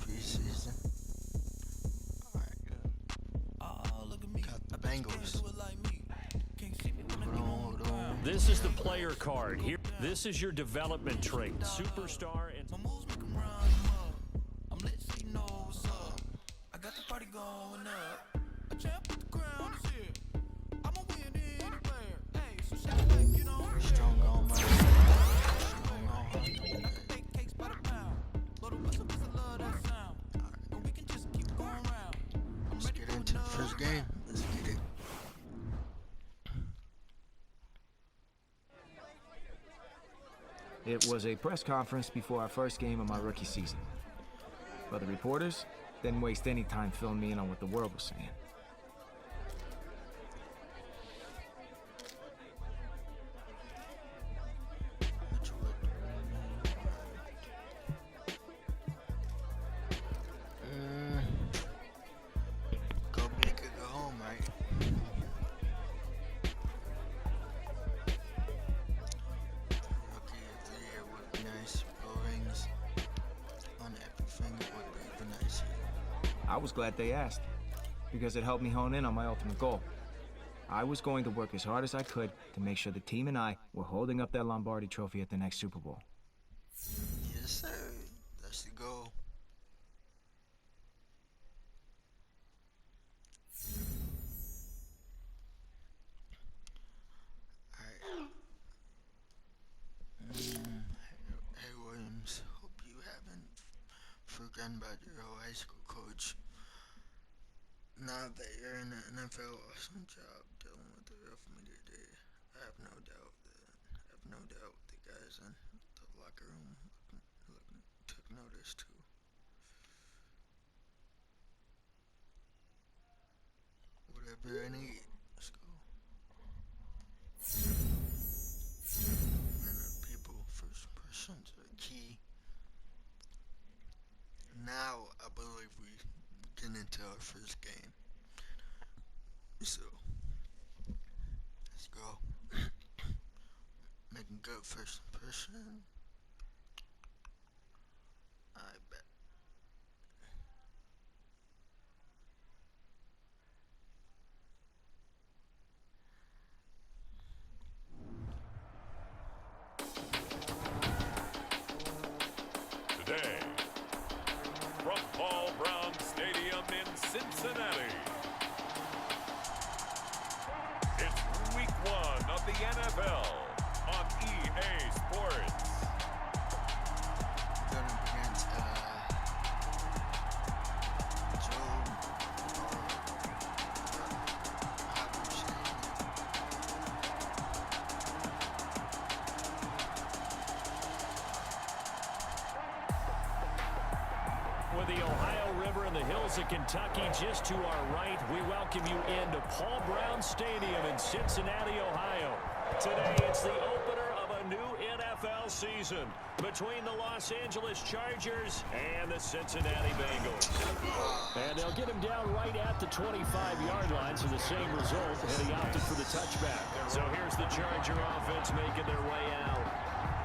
preseason. Alright, got the Bengals. Hold on. This is the player card. Here, this is your development trait. Superstar and I'm lit, so you know what's up. I got the party going up. A champ with the crown is here. I'm a win anywhere. Hey, so shall I get on? Strong on my strong on. Bake cakes by the pound. Little whistle, cause I love that sound. And we can just keep going round. Let's get into the first game. Let's get it. It was a press conference before our first game of my rookie season. But the reporters didn't waste any time filling me in on what the world was saying. Go big or go home, right? Rookie of the year would be nice. Gold rings on everything would be even nicer. I was glad they asked, because it helped me hone in on my ultimate goal. I was going to work as hard as I could to make sure the team and I were holding up that Lombardi trophy at the next Super Bowl. Yes, sir. That's the goal. Alright. Hey, Williams. Hope you haven't forgotten about your old high school coach. Now that you're in the NFL, awesome job dealing with the rough media day. I have no doubt the guys in the locker room took notice too. Whatever I need, let's go. And people, first impressions are key. Now I believe we get into our first game. So let's go. Making good first impression. I bet. Today, from Paul Brown Stadium in Cincinnati, it's week 1 of the NFL on EA Sports. Going up against with the Ohio River and the hills of Kentucky just to our right, we welcome you into Paul Brown Stadium in Cincinnati, Ohio. Today, it's the opener of a new NFL season between the Los Angeles Chargers and the Cincinnati Bengals. And they'll get him down right at the 25-yard line, so the same result, and he opted for the touchback. So here's the Charger offense making their way out.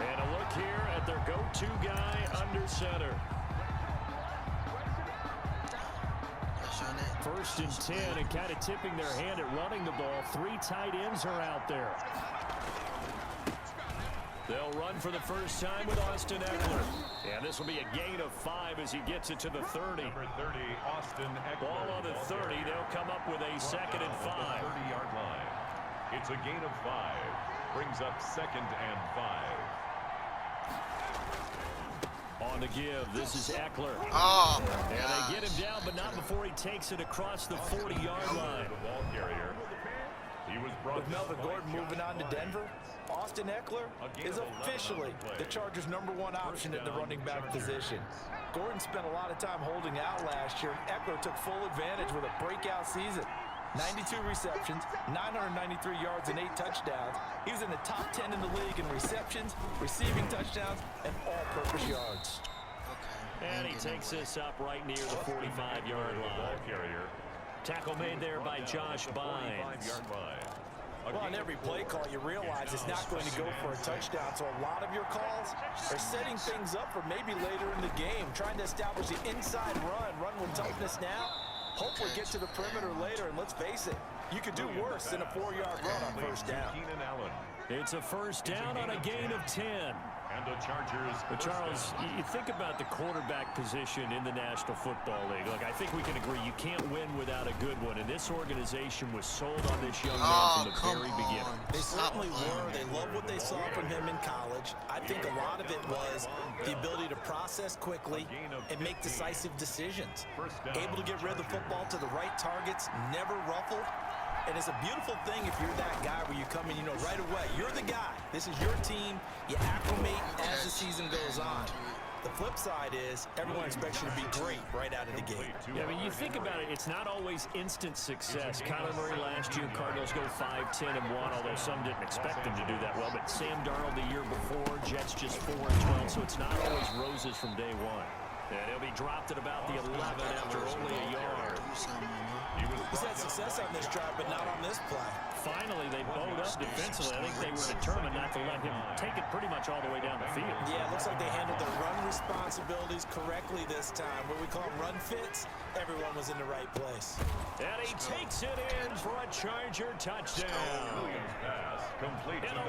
And a look here at their go-to guy under center. First and 10, and kind of tipping their hand at running the ball. 3 tight ends are out there. They'll run for the first time with Austin Eckler. And this will be a gain of 5 as he gets it to the 30. Number 30, Austin Eckler. Ball on the 30. They'll come up with a 2nd and 5. 30-yard line. It's a gain of 5. Brings up 2nd and 5. On the give, this is Eckler. Oh, and they get him down, but not before he takes it across the 40-yard line. The ball carrier. He was brought With Melvin Gordon moving on to Denver, Austin Eckler is officially the Chargers' #1 option at the running back position. Gordon spent a lot of time holding out last year. Eckler took full advantage with a breakout season. 92 receptions, 993 yards, and 8 touchdowns. He was in the top 10 in the league in receptions, receiving touchdowns, and all-purpose yards. And he takes this up right near the 45-yard line. Ball carrier. Tackle made there by Josh Bynes. A Well, on every play call, you realize it's not going to go for a touchdown, so a lot of your calls are setting things up for maybe later in the game, trying to establish the inside run with toughness now, hopefully get to the perimeter later, and let's face it, you could do worse than a 4-yard run on first down. It's a first down on a gain of 10. And the Chargers. But Charles, you think about the quarterback position in the National Football League. Look, I think we can agree you can't win without a good one, and this organization was sold on this young man from the very beginning. They certainly were. They loved what they saw from him in college. I think a lot of it was the ability to process quickly and make decisive decisions. Able to get rid of the football to the right targets, never ruffled. And it's a beautiful thing if you're that guy where you come in, you know, right away. You're the guy. This is your team. You acclimate as the season goes on. The flip side is everyone expects you to be great right out of the gate. Yeah, I mean, you think about it, it's not always instant success. Kyler Murray last year, Cardinals go 5-10-1, although some didn't expect them to do that well. But Sam Darnold the year before, Jets just 4-12, so it's not always roses from day one. And he'll be dropped at about the 11 after only a yard. He's had success on this drive, but not on this play. Finally, they bowed up defensively. I think they were determined not to let him take it pretty much all the way down the field. Yeah, it looks like they handled their run responsibilities correctly this time. What we call run fits, everyone was in the right place. And he takes it in for a Charger touchdown. An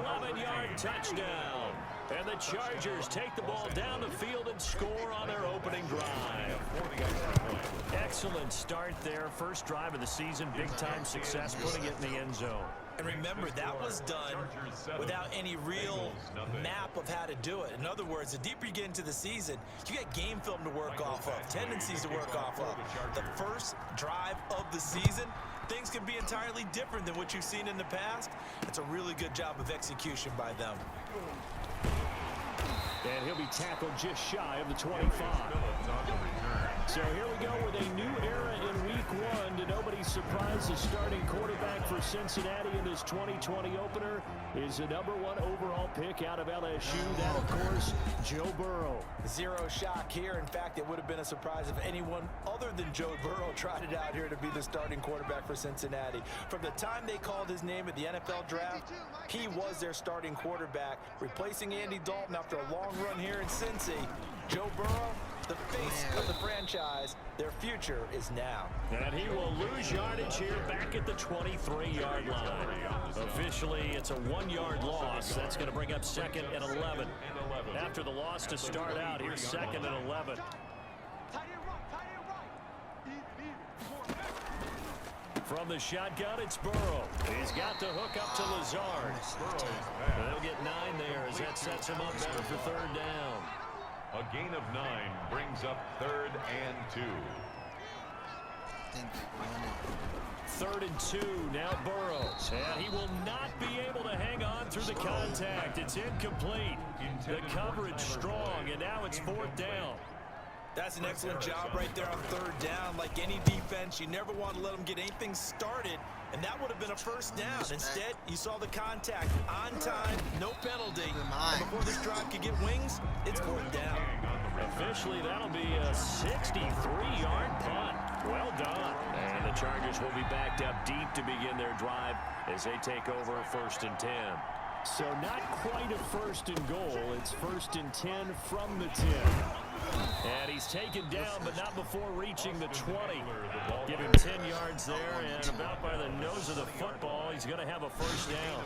11-yard touchdown. And the Chargers take the ball down the field and score on their opening drive. Excellent start there. First drive of the season. Big-time success putting it in the end zone. And remember, that was done without any real map of how to do it. In other words, the deeper you get into the season, you get game film to work off of, tendencies to work off of. The first drive of the season, things can be entirely different than what you've seen in the past. It's a really good job of execution by them. And he'll be tackled just shy of the 25. So here we go with a new era in Week 1. To nobody's surprise, the starting quarterback for Cincinnati in this 2020 opener is the #1 overall pick out of LSU. That, of course, Joe Burrow. Zero shock here. In fact, it would have been a surprise if anyone other than Joe Burrow tried it out here to be the starting quarterback for Cincinnati. From the time they called his name at the NFL draft, he was their starting quarterback, replacing Andy Dalton after a long run here in Cincy. Joe Burrow, the face of the franchise, their future is now. And he will lose yardage here back at the 23-yard line. Officially, it's a 1-yard loss. That's going to bring up 2nd and 11. After the loss to start out, here's 2nd and 11. From the shotgun, it's Burrow. He's got the hook up to Lazard. They'll get 9 there as that sets him up better for 3rd down. A gain of 9 brings up 3rd and 2. 3rd and 2, now Burrow. And he will not be able to hang on through the contact. It's incomplete. The coverage strong, and now it's 4th down. That's an excellent job right there on 3rd down. Like any defense, you never want to let them get anything started, and that would have been a 1st down. Instead, you saw the contact on time, no penalty. And before this drive could get wings, it's 4th down. Officially, that'll be a 63-yard punt. Well done. And the Chargers will be backed up deep to begin their drive as they take over 1st and 10. So not quite a 1st and goal. It's 1st and 10 from the 10. And he's taken down, but not before reaching the 20. Give him 10 yards there, and about by the nose of the football, he's going to have a 1st down.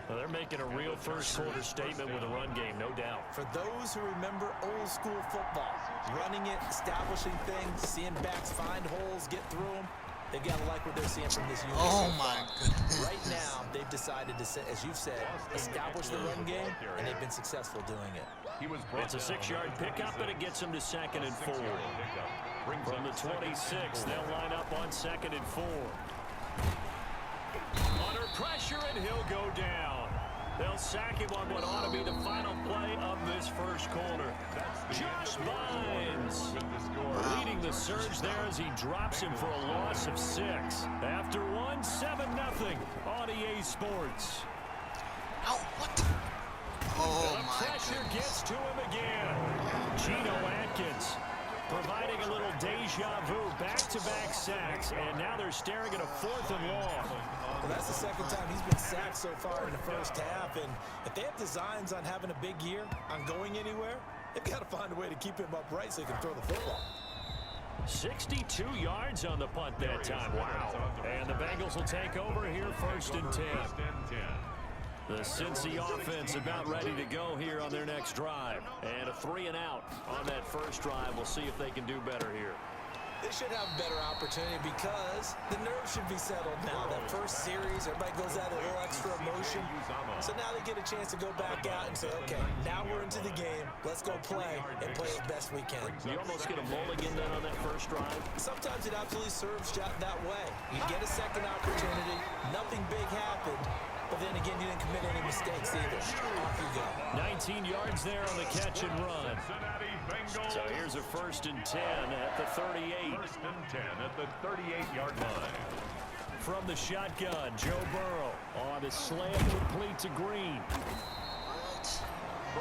Well, they're making a real first-quarter statement with a run game, no doubt. For those who remember old-school football, running it, establishing things, seeing backs find holes, get through them, they've got to like what they're seeing from this unit. Oh, my goodness. Right now, they've decided to, as you've said, establish the run game, and they've been successful doing it. It's a 6-yard pickup, and it gets him to 2nd and 4. From the 26, they'll line up on 2nd and 4. Under pressure, and he'll go down. They'll sack him on what ought to be the final play of this first quarter. Josh Bynes leading the surge there as he drops him for a loss of 6. After 1, 7-0 on EA Sports. Ow, what? Oh, the my pressure goodness. gets to him again. Geno Atkins providing a little deja vu. Back-to-back sacks, and now they're staring at a 4th and long. Well, that's the second time he's been sacked so far in the first half, and if they have designs on having a big year, on going anywhere, they've got to find a way to keep him upright so he can throw the football. 62 yards on the punt that time. Wow. And the Bengals will take over here 1st and 10. The Cincy offense about ready to go here on their next drive. And a 3 and out on that first drive. We'll see if they can do better here. They should have a better opportunity because the nerves should be settled now. That first series, everybody goes out a little extra emotion. So now they get a chance to go back out and say, okay, now we're into the game. Let's go play and play as best we can. You almost get a mulligan then on that first drive. Sometimes it absolutely serves that way. You get a second opportunity. Nothing big happened. But then again, you didn't commit any mistakes either. Off you go. 19 yards there on the catch and run. So here's a 1st and 10 at the 38. 1st and 10 at the 38-yard line. From the shotgun, Joe Burrow on a slant complete to Green.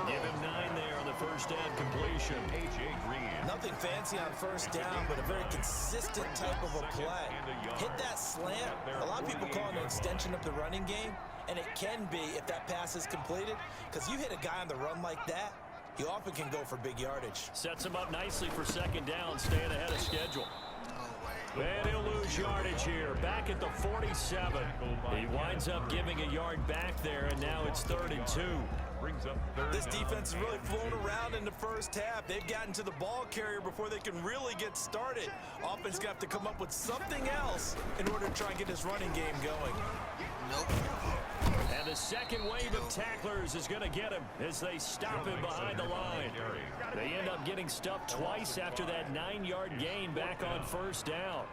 Give him 9 there on the first down completion. A.J. Green. Nothing fancy on first down, but a very consistent type of a play. Hit that slant. A lot of people call it an extension of the running game, and it can be if that pass is completed, because you hit a guy on the run like that, you often can go for big yardage. Sets him up nicely for 2nd down, staying ahead of schedule. And he'll lose yardage here, back at the 47. He winds up giving a yard back there, and now it's 3rd and 2. This defense has really flown around in the first half. They've gotten to the ball carrier before they can really get started. Offense going to have to come up with something else in order to try and get this running game going. Nope. And the second wave of tacklers is going to get him as they stop him behind the line. They end up getting stuffed twice after that 9-yard gain back on first down.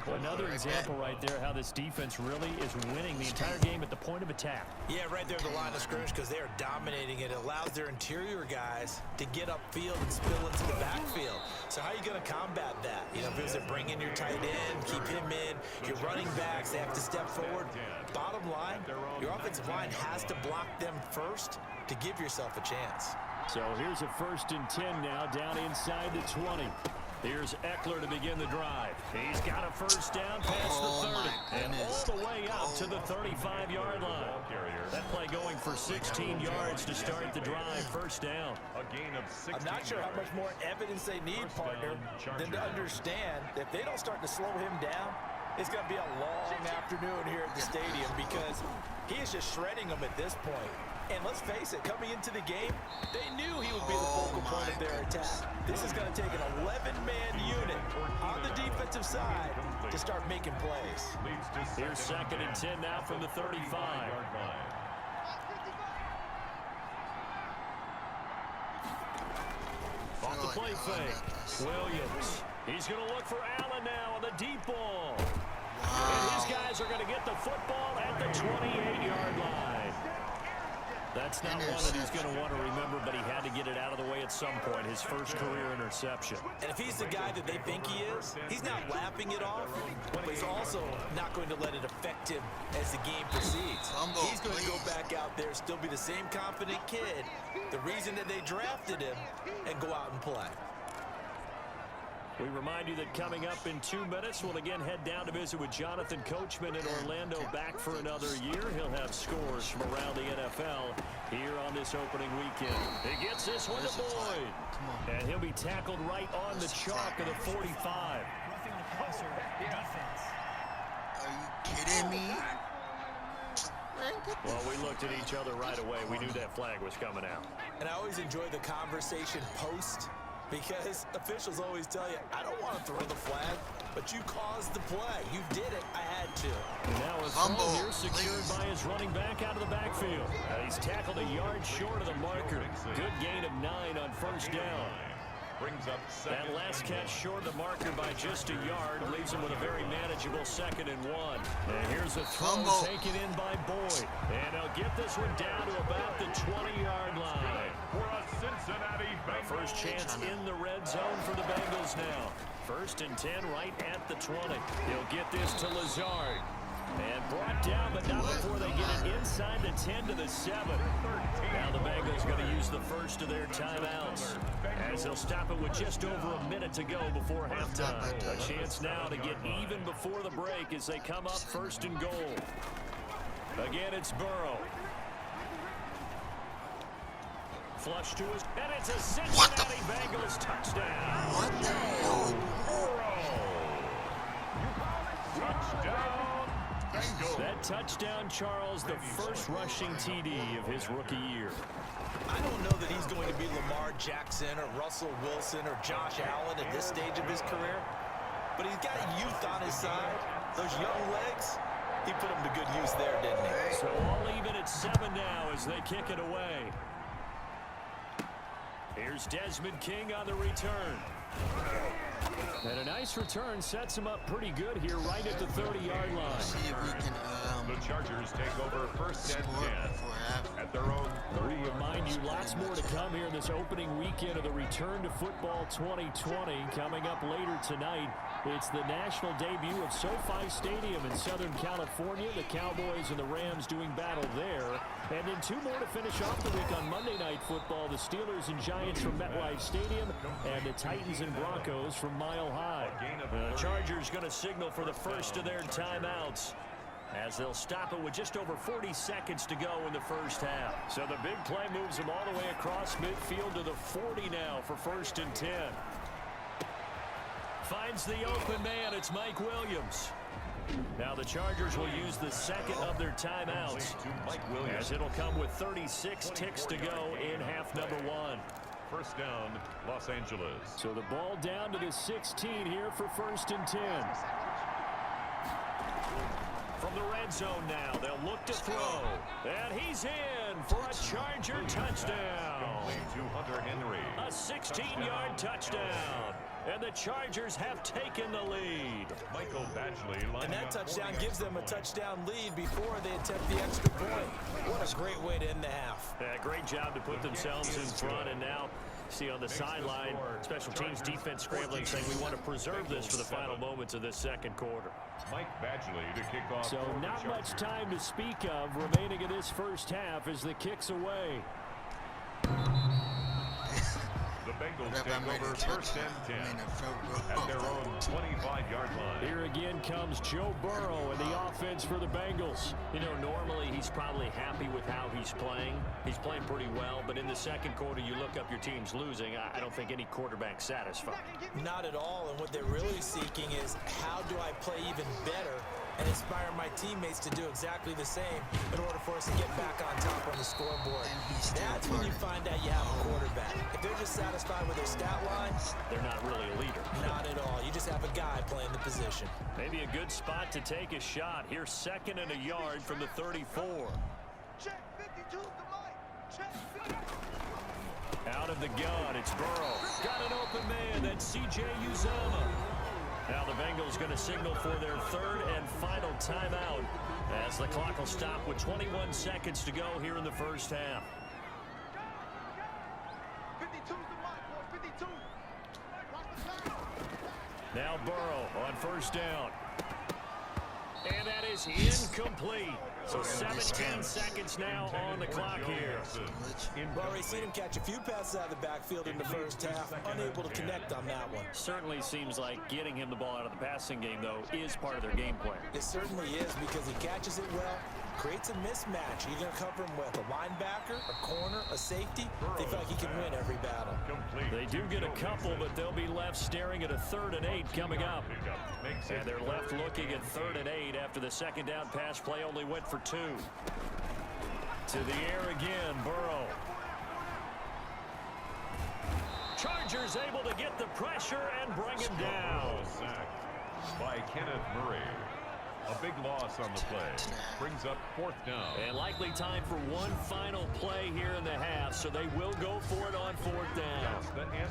Another example right there how this defense really is winning the entire game at the point of attack. Yeah, right there at the line of scrimmage because they are dominating it. It allows their interior guys to get upfield and spill into the backfield. So how are you going to combat that? You know, if you bring in your tight end, keep him in, your running backs, they have to step forward. Bottom line, your offensive line has to block them first to give yourself a chance. So here's a 1st and 10 now down inside the 20. Here's Eckler to begin the drive. He's got a first down past the 30 and all the way up to the 35-yard line. That play going for 16 yards to start the drive. First down. A gain of 16. I'm not sure how much more evidence they need, partner, than to understand that if they don't start to slow him down, it's going to be a long afternoon here at the stadium because he is just shredding them at this point. And let's face it, coming into the game, they knew he would be the focal point of their attack. This is going to take an 11-man unit on the defensive side to start making plays. Here's 2nd and 10 now from the 35. Off the play fake, Williams. He's going to look for Allen now on the deep ball. And his guys are going to get the football at the 28-yard line. That's not one that he's going to want to remember, but he had to get it out of the way at some point, his first career interception. And if he's the guy that they think he is, he's not laughing it off, but he's also not going to let it affect him as the game proceeds. He's going to go back out there, still be the same confident kid, the reason that they drafted him, and go out and play. We remind you that coming up in 2 minutes, we'll again head down to visit with Jonathan Coachman in Orlando, back for another year. He'll have scores from around the NFL here on this opening weekend. He gets this one to Boyd. And he'll be tackled right on the chalk of the 45. Roughing the passer, defense. Are you kidding me? Well, we looked at each other right away. We knew that flag was coming out. And I always enjoy the conversation post, because officials always tell you, I don't want to throw the flag, but you caused the play. You did it. I had to. And now a throw here secured by his running back out of the backfield. He's tackled a yard short of the marker. Good gain of 9 on first down. Brings up that last catch short of the marker by just a yard leaves him with a very manageable 2nd and 1. And here's a throw taken in by Boyd. And he'll get this one down to about the 20-yard line. For a Cincinnati Bengals. First chance in the red zone for the Bengals now. 1st and 10 right at the 20. He'll get this to Lazard. And brought down, but not before they get it inside the 10 to the 7. Now the Bengals going to use the first of their timeouts as as they'll stop it with just over a minute to go before halftime. A chance now to get even before the break as they come up first and goal. Again, it's Burrow. Flush to his, and it's a Cincinnati Bengals touchdown. What the hell? Touchdown, Bengals. That touchdown, Charles, the first rushing TD of his rookie year. I don't know that he's going to be Lamar Jackson or Russell Wilson or Josh Allen at this stage of his career, but he's got youth on his side. Those young legs, he put them to good use there, didn't he? So all even at 7 now as they kick it away. Here's Desmond King on the return. And a nice return sets him up pretty good here right at the 30-yard line. See if we can The Chargers take over first and 10 before half. at their own We 30. remind you lots more to come here in this opening weekend of the Return to Football 2020. Coming up later tonight, it's the national debut of SoFi Stadium in Southern California. The Cowboys and the Rams doing battle there. And then 2 more to finish off the week on Monday Night Football. The Steelers and Giants from MetLife Stadium and the Titans and Broncos from Mile High. The Chargers going to signal for the first of their timeouts, as they'll stop it with just over 40 seconds to go in the first half. So the big play moves them all the way across midfield to the 40 now for first and 10. Finds the open man. It's Mike Williams. Now the Chargers will use the second of their timeouts, as it'll come with 36 ticks to go in half number 1. First down, Los Angeles. So the ball down to the 16 here for first and 10. From the red zone now, they'll look to throw. And he's in for a Charger touchdown. To Hunter Henry. A 16-yard touchdown. And the Chargers have taken the lead. Michael Badgley. And that touchdown gives them a touchdown lead before they attempt the extra point. What a great way to end the half. Yeah, great job to put themselves in front, and now see on the sideline, special teams defense scrambling, saying we want to preserve this for the final moments of this second quarter. Mike Badgley to kick off. So not much time to speak of remaining in this first half as the kick's away. The Bengals take over first and 10 at their own 25-yard line. Here again comes Joe Burrow and the offense for the Bengals. You know, normally he's probably happy with how he's playing. He's playing pretty well, but in the second quarter, you look up your team's losing. I don't think any quarterback's satisfied. Not at all, and what they're really seeking is how do I play even better and inspire my teammates to do exactly the same in order for us to get back on top on the scoreboard. That's when you find out you have a quarterback. If they're just satisfied with their stat line, they're not really a leader. Not at all. You just have a guy playing the position. Maybe a good spot to take a shot. Here's 2nd and a yard from the 34. Out of the gun, it's Burrow. Got an open man. That's C.J. Uzomah. Now the Bengals going to signal for their 3rd and final timeout, as the clock will stop with 21 seconds to go here in the first half. 52's the mic, 52. Now Burrow on first down. And that is incomplete. So 17 seconds now on the clock here. We've already seen him catch a few passes out of the backfield in the first half, unable to connect on that one. Certainly seems like getting him the ball out of the passing game, though, is part of their game plan. It certainly is, because he catches it well, creates a mismatch. You're going to cover him with a linebacker, a corner, a safety. They feel like he can win every battle. They do get a couple, but they'll be left staring at a 3rd and 8 coming up. And they're left looking at 3rd and 8 after the second down pass play only went for 2. To the air again, Burrow. Chargers able to get the pressure and bring him down. By Kenneth Murray. A big loss on the play. Brings up 4th down. And likely time for one final play here in the half, so they will go for it on 4th down.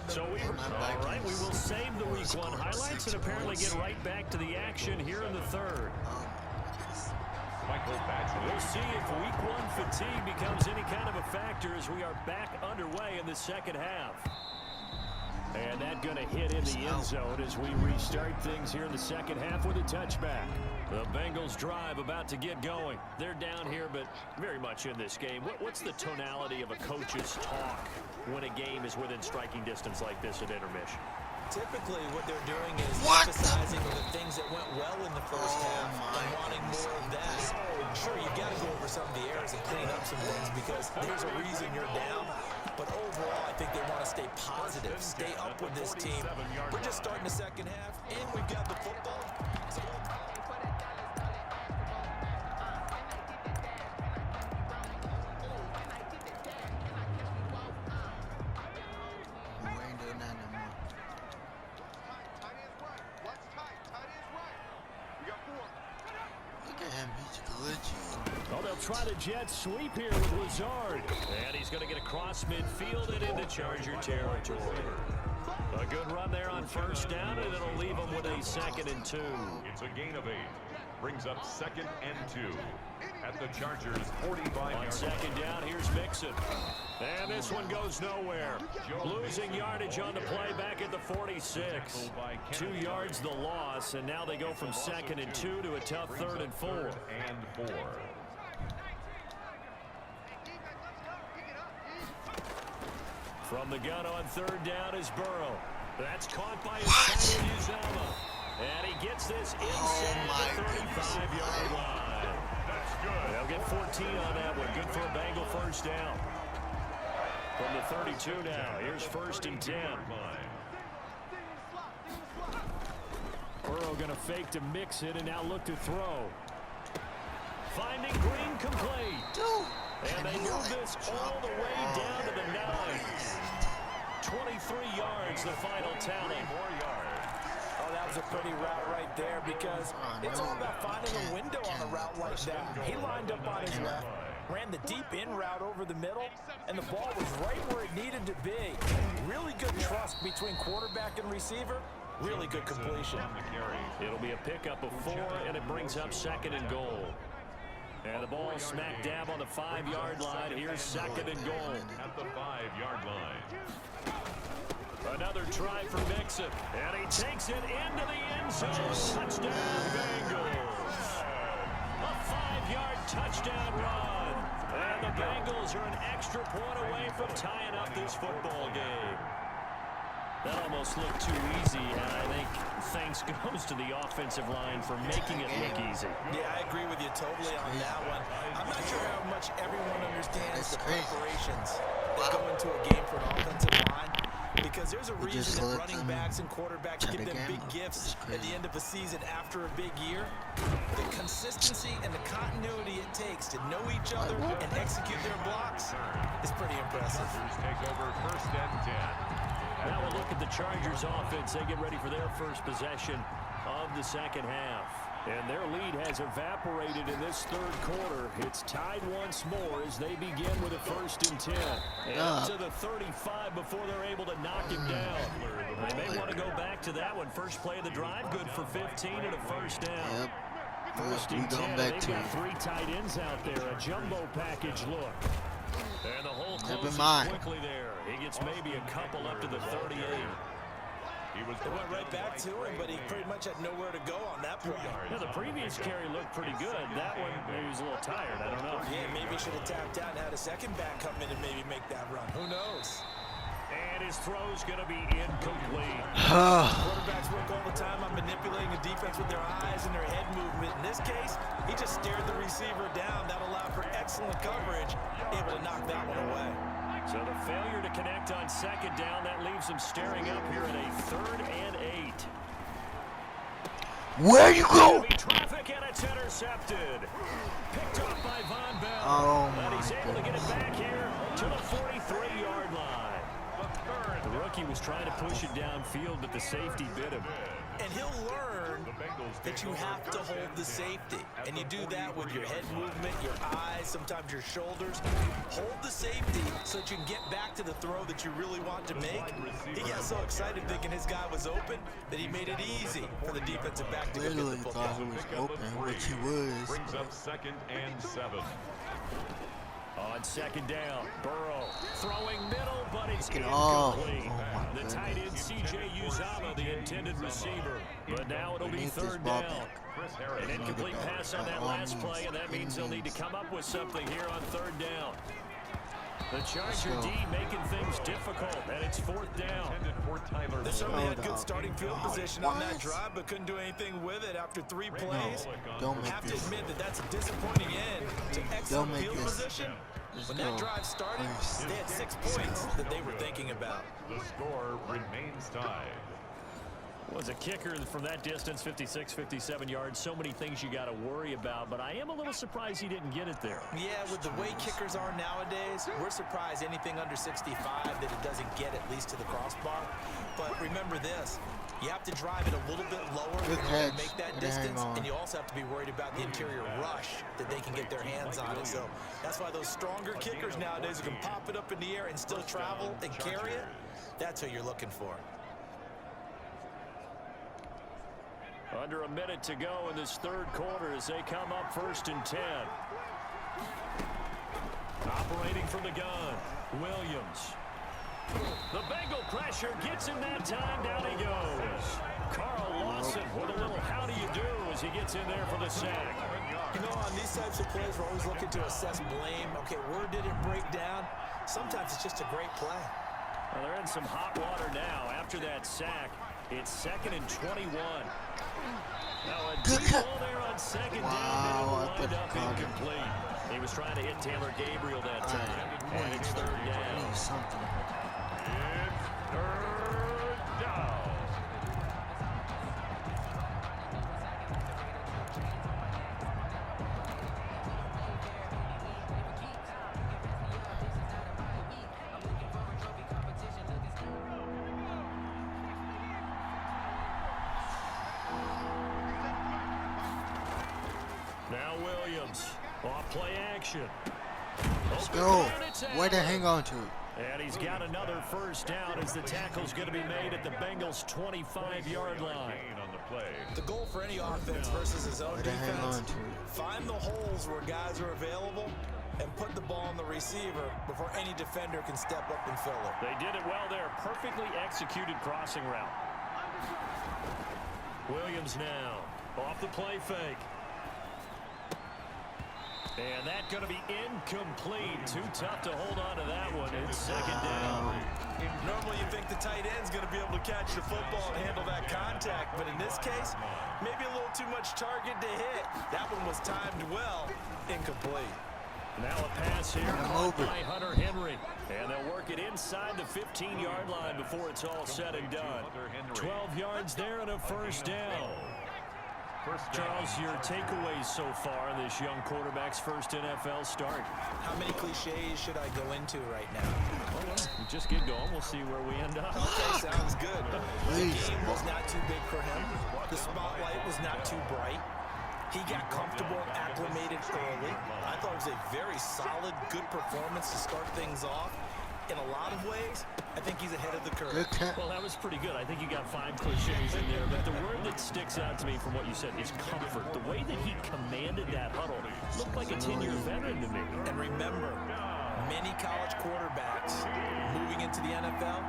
So all right, we will save the Week 1 highlights and apparently get right back to the action here in the 3rd. Michael Badgley. We'll see if Week 1 fatigue becomes any kind of a factor as we are back underway in the second half. And And that going to hit in the end zone as we restart things here in the second half with a touchback. The Bengals drive about to get going. They're down here, but very much in this game. What's the tonality of a coach's talk when a game is within striking distance like this at intermission? Typically, what they're doing is emphasizing the things that went well in the first half and wanting more of that. Sure, you've got to go over some of the errors and clean up some things because there's a reason you're down. But overall, I think they want to stay positive, stay up with this team. We're just starting the second half, and we've got the football. Well, they'll try the jet sweep here with Lazard. And he's going to get across midfield and into Charger territory. A good run there on first down, and it'll leave them with a 2nd and 2. It's a gain of 8. Brings up 2nd and 2. At the Chargers' 45-yard On second down, here's Mixon. And this one goes nowhere. Losing yardage on the play back at the 46. 2 yards the loss, and now they go from 2nd and 2 to a tough 3rd and 4. And 4. From the gun on 3rd down is Burrow. That's caught by his tight end, Uzama. And he gets this inside the 35-yard line. That's good. They'll get 14 on that one. Good for a Bengal first down. From the 32 now, here's 1st and 10. Burrow going to fake to mix it and now look to throw. Finding Green complete. And they move this all the way down to the 9. 23 yards, the final tally. 4 yards. Oh, that was a pretty route right there because it's all about finding a window on a route like that. He lined up on his left, ran the deep in route over the middle, and the ball was right where it needed to be. Really good trust between quarterback and receiver. Really good completion. It'll be a pickup of 4, and it brings up 2nd and goal. And the ball smack dab on the 5-yard line. Here's 2nd and goal. At the 5-yard line. Another try for Mixon. And he takes it into the end zone. Touchdown, Bengals. A 5-yard touchdown run. And the Bengals are an extra point away from tying up this football game. That almost looked too easy, and I think thanks goes to the offensive line for making it look easy. Yeah, I agree with you totally on that one. I'm not sure how much everyone understands the preparations that go into a game for an offensive line, because there's a reason that running backs and quarterbacks give them big gifts at the end of a season after a big year. The consistency and the continuity it takes to know each other and execute their blocks is pretty impressive. Take over 1st and 10. Now we'll look at the Chargers offense. They get ready for their first possession of the second half. And their lead has evaporated in this 3rd quarter. It's tied once more as they begin with a 1st and 10. And up to the 35 before they're able to knock him down. They may want to go back to that one. First play of the drive, good for 15 and a 1st down. Yep. 1st and 10. They've got 3 tight ends out there. A jumbo package look. And the hole closes quickly there. He gets maybe a couple up to the 38. It went right back to him, but he pretty much had nowhere to go on that play. Yeah, the previous carry looked pretty good. That one, maybe he was a little tired. I don't know. Yeah, maybe he should have tapped out and had a second back come in and maybe make that run. Who knows? And his throw's going to be incomplete. Quarterbacks work all the time on manipulating the defense with their eyes and their head movement. In this case, he just stared the receiver down. That allowed for excellent coverage, able to knock that one away. So the failure to connect on 2nd down, that leaves him staring up here at a 3rd and 8. Where you go? Traffic, and it's intercepted. Picked up by Von Bell. Oh, and he's able to get it goodness. back here to the 43-yard line. The rookie was trying to push it downfield, but the safety bit him. And he'll learn that you have to hold the safety. And you do that with your head movement, your eyes, sometimes your shoulders. Hold the safety so that you can get back to the throw that you really want to make. He got so excited thinking his guy was open that he made it easy for the defensive back to go get the football. Thought he was open, which he was. Brings up 2nd and 7. On 2nd down, Burrow throwing middle, but it's incomplete. Oh, my the tight end, C.J. intended receiver. But now it'll be third down. An incomplete pass on that last play, and that means they'll need to come up with something here on third down. The Charger D making things difficult, and it's fourth down. They certainly had good starting field position on that drive, but couldn't do anything with it after 3 plays. Have to admit that that's a disappointing end to excellent field position. When that drive started, they had 6 points that they were thinking about. The score remains tied. Was a kicker from that distance, 56, 57 yards. So many things you got to worry about, but I am a little surprised he didn't get it there. Yeah, with the way kickers are nowadays, we're surprised anything under 65 that it doesn't get at least to the crossbar. But remember this, you have to drive it a little bit lower in order to make that distance, and you also have to be worried about the interior rush that they can get their hands on it. So that's why those stronger kickers nowadays who can pop it up in the air and still travel and carry it, that's who you're looking for. Under a minute to go in this third quarter as they come up 1st and 10. Operating from the gun, Williams. The Bengal pressure gets him that time. Down he goes. Carl Lawson with a little how do you do as he gets in there for the sack. You know, on these types of plays, we're always looking to assess blame. Okay, where did it break down? Sometimes it's just a great play. Well, they're in some hot water now after that sack. It's 2nd and 21. Now a deep ball there on 2nd down and wind up incomplete. He was trying to hit Taylor Gabriel that time. And it's 3rd down. It's 3rd down. Now Williams, off play action. Let's go. Way to hang on to it. And he's got another 1st down as the tackle's going to be made at the Bengals' 25-yard line. The goal for any offense versus his own defense, find the holes where guys are available and put the ball on the receiver before any defender can step up and fill it. They did it well there. Perfectly executed crossing route. Williams now off the play fake. And that's going to be incomplete. Too tough to hold on to that one. It's 2nd down. Normally you think the tight end's going to be able to catch the football and handle that contact, but in this case, maybe a little too much target to hit. That one was timed well. Incomplete. Now a pass here by Hunter Henry. And they'll work it inside the 15-yard line before it's all said and done. 12 yards there and a 1st down. Charles, your takeaways so far in this young quarterback's first NFL start? How many cliches should I go into right now? Just get going. We'll see where we end up. Okay, sounds good. The game was not too big for him. The spotlight was not too bright. He got comfortable, acclimated early. I thought it was a very solid, good performance to start things off. In a lot of ways, I think he's ahead of the curve. Well, that was pretty good. I think you got 5 cliches in there, but the word that sticks out to me from what you said is comfort. The way that he commanded that huddle looked like a 10-year veteran to me. And remember, many college quarterbacks moving into the NFL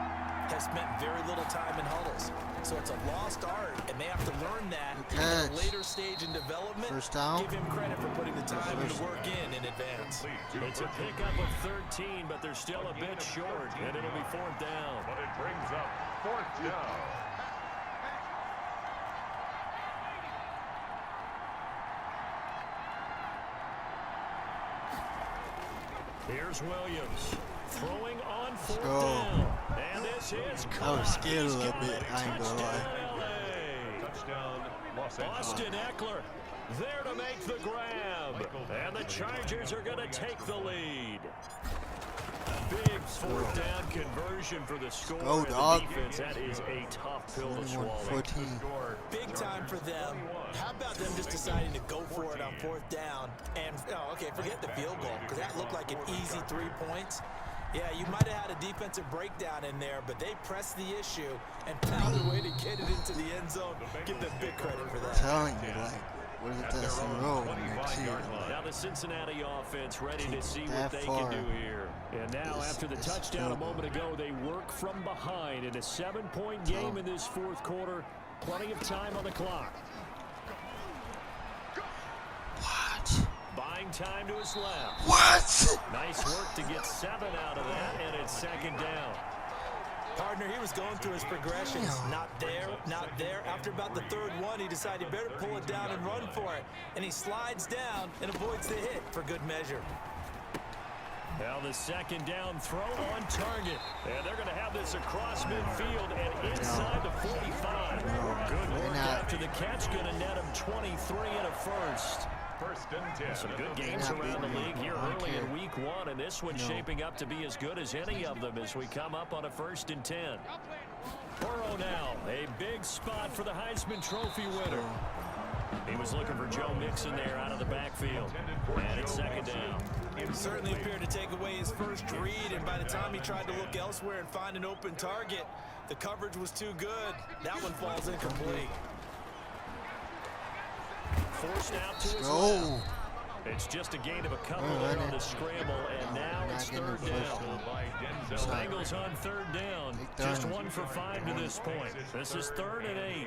have spent very little time in huddles. So it's a lost art, and they have to learn that at a later stage in development. First down. Give him credit for putting the time and the work in advance. It's a pickup of 13, but they're still a bit short, and it'll be 4th down. But it brings up 4th down. Here's Williams throwing on 4th down. And this is caught. I was scared a little bit. I ain't gonna lie. Touchdown, Los Angeles. Austin Eckler there to make the grab. And the Chargers are going to take the lead. Big 4th down conversion for the score. Go, and dog. the defense, that is a tough pill to swallow. 14. Big time for them. How about them just deciding to go for it on 4th down? And, okay, forget the field goal, because that looked like an easy 3 points. Yeah, you might have had a defensive breakdown in there, but they pressed the issue and found a way to get it into the end zone. Give them big credit for that. I'm telling you, like, What is at that? their Some own roll. Now 25-yard line. the Cincinnati offense ready to see what that they far. can do here. And now after the touchdown a moment ago, they work from behind in a 7-point game in this fourth quarter. Plenty of time on the clock. What? Buying time to his left. What? Nice work to get 7 out of that, and it's second down. Partner, he was going through his progressions. Not there, not there. After about the third one, he decided he better pull it down and run for it. And he slides down and avoids the hit for good measure. Now the second down throw on target. And they're going to have this across midfield and inside the 45. Good work after the catch. Going to net him 23 and a first. First and 10. Some good games around the league here early in week one, and this one's shaping up to be as good as any of them as we come up on a 1st and 10. Burrow now, a big spot for the Heisman Trophy winner. He was looking for Joe Mixon there out of the backfield, and it's second down. It certainly appeared to take away his first read, and by the time he tried to look elsewhere and find an open target, the coverage was too good. That one falls incomplete. Forced out to his left. It's just a gain of a couple there on the scramble, and now it's third down. The Bengals on third down. Just 1 for 5 to this point. This is 3rd and 8.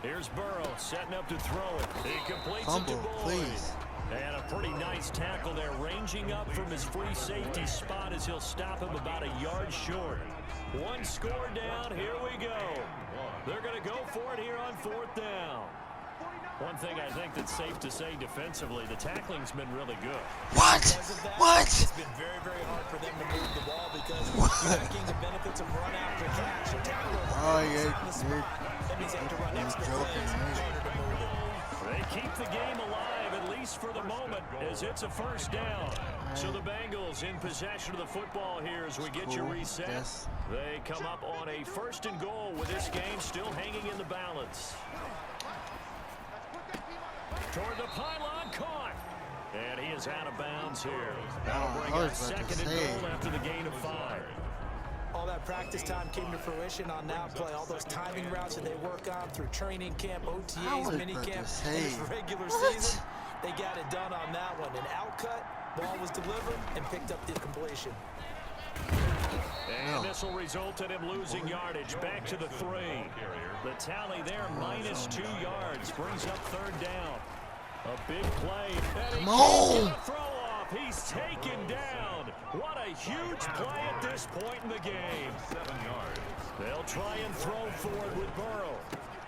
Here's Burrow setting up to throw it. He completes it to Boyd. And a pretty nice tackle there, ranging up from his free safety spot as he'll stop him about a yard short. 1 score down, here we go. They're going to go for it here on 4th down. One thing I think that's safe to say defensively, the tackling's been really good. What? What? It's been very, very hard for them to move the ball because you're not getting the benefits of run after catch. Oh, yeah. That means they have to run extra plays in order to move it. They keep the game alive, at least for the moment, as it's a first down. So the Bengals in possession of the football here as we get you reset. They come up on a 1st and goal with this game still hanging in the balance. Toward the pylon, caught. And he is out of bounds here. That'll bring up 2nd and goal after the gain of 5. All that practice time came to fruition on that play. All those timing routes that they work on through training camp, OTAs, mini camp, and this regular season, they got it done on that one. An outcut, ball was delivered, and picked up the completion. And this will result in him losing yardage. Back to the 3. The tally there, -2 yards, brings up 3rd down. A big play. And he can't get a throw off. He's taken down. What a huge play at this point in the game. 7 yards. They'll try and throw forward with Burrow.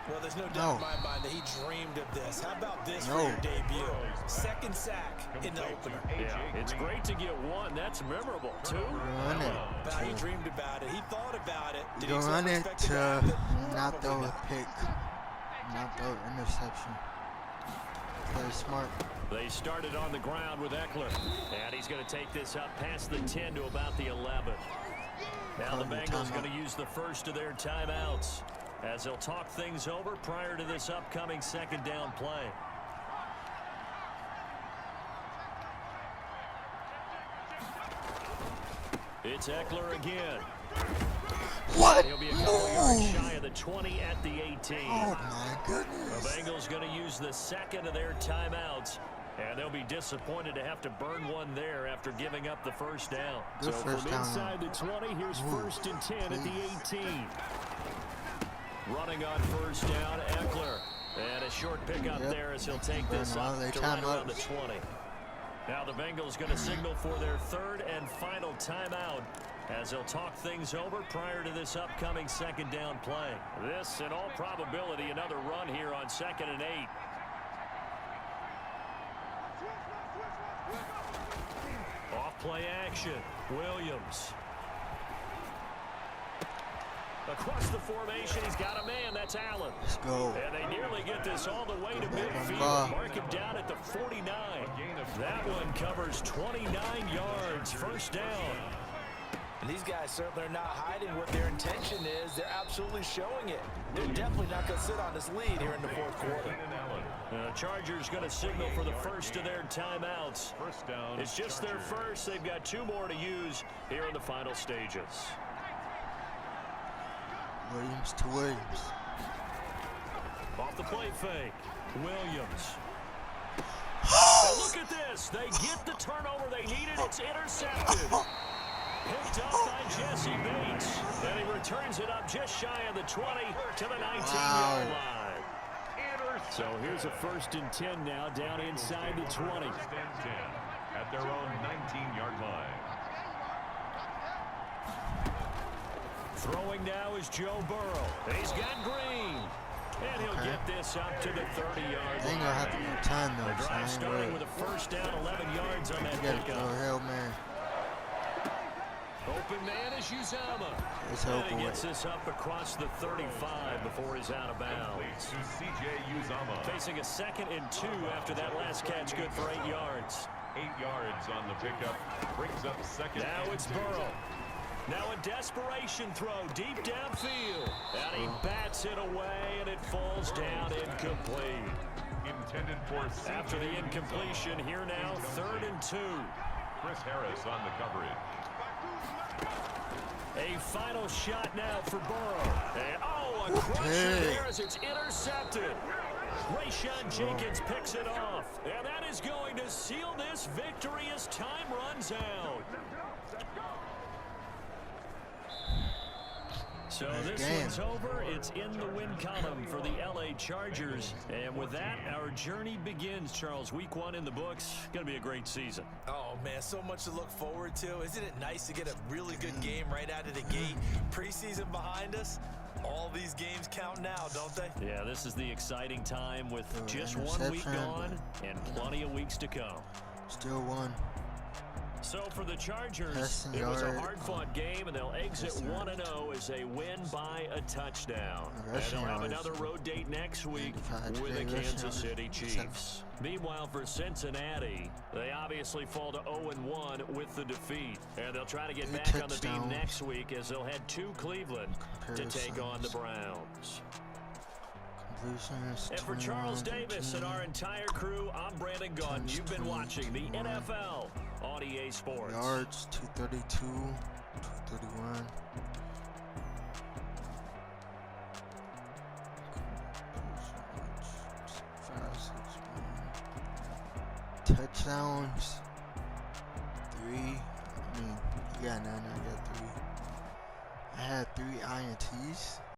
Well, there's no doubt in my mind that he dreamed of this. How about this for your debut? 2nd sack in the opener. Yeah, it's great to get 1. That's memorable, 2. Now, he dreamed about it. He thought about it. Did he run it expect it to to happen? not throw a pick, not throw interception. Very smart. They started on the ground with Eckler, and he's going to take this up past the 10 to about the 11. Now the Bengals going to use the first of their timeouts as they'll talk things over prior to this upcoming 2nd down play. It's Eckler again. What? He'll be a couple yards shy of the 20 at the 18. Oh, my goodness. The Bengals going to use the 2nd of their timeouts, and they'll be disappointed to have to burn one there after giving up the 1st down. Good so first from down. inside the 20, here's 1st and 10 at the 18. Running on 1st down, Eckler. And a short pickup there as he'll take this up to right around the 20. Now the Bengals going to signal for their 3rd and final timeout as they'll talk things over prior to this upcoming 2nd down play. This, in all probability, another run here on 2nd and 8. Off play action. Williams. Across the formation, he's got a man. That's Allen. Let's go. And they nearly get this all the way to midfield. Mark him down at the 49. That one covers 29 yards. 1st down. And these guys certainly are not hiding what their intention is. They're absolutely showing it. They're definitely not going to sit on this lead here in the 4th quarter. The Chargers going to signal for the 1st of their timeouts. First down. It's just their first. They've got 2 more to use here in the final stages. Williams to Williams. Off the play fake. Williams. And look at this. They get the turnover they needed. It's intercepted. Picked up by Jesse Bates. And he returns it up just shy of the 20 to the 19-yard line. So here's a 1st and 10 now down inside the 20. 1st and 10 at their own 19-yard line. Throwing now is Joe Burrow. He's got Green. And he'll get this up to the 30-yard line. They ain't gonna have more time though. The drive starting with a 1st down, 11 yards on that You gotta pickup. go, hell man. Open man is Uzama. Let's hope And he gets this up across the 35 before he's out of bounds. To C.J. Uzama. Facing a 2nd and 2 after that last catch, good for 8 yards. 8 yards on the pickup. Brings up 2nd. Now it's Burrow. Now a desperation throw deep downfield. And he bats it away, and it falls down incomplete. Intended for C.J. After the incompletion, here now, 3rd and 2. Chris Harris on the coverage. A final shot now for Burrow. And, a crusher there as it's intercepted. Rayshawn Jenkins picks it off. And that is going to seal this victory as time runs out. So this one's over. It's in the win column for the LA Chargers. And with that, our journey begins, Charles. Week 1 in the books. Going to be a great season. Oh, man, so much to look forward to. Isn't it nice to get a really good game right out of the gate? Preseason behind us. All these games count now, don't they? Yeah, this is the exciting time with just 1 week gone and plenty of weeks to come. Still one. So for the Chargers, it was a hard-fought game, and they'll exit 1-0 as they win by a touchdown. And they'll have another road date next week with the Kansas City Chiefs. Meanwhile, for Cincinnati, they obviously fall to 0-1 with the defeat. And they'll try to get back on the beam next week as they'll head to Cleveland to take on the Browns. And for Charles Davis and our entire crew, I'm Brandon Gaudin. You've been watching the NFL on EA Sports. Yards, 232, 231. Touchdowns, 3. I mean, you got 9, I got 3. I had 3 INTs.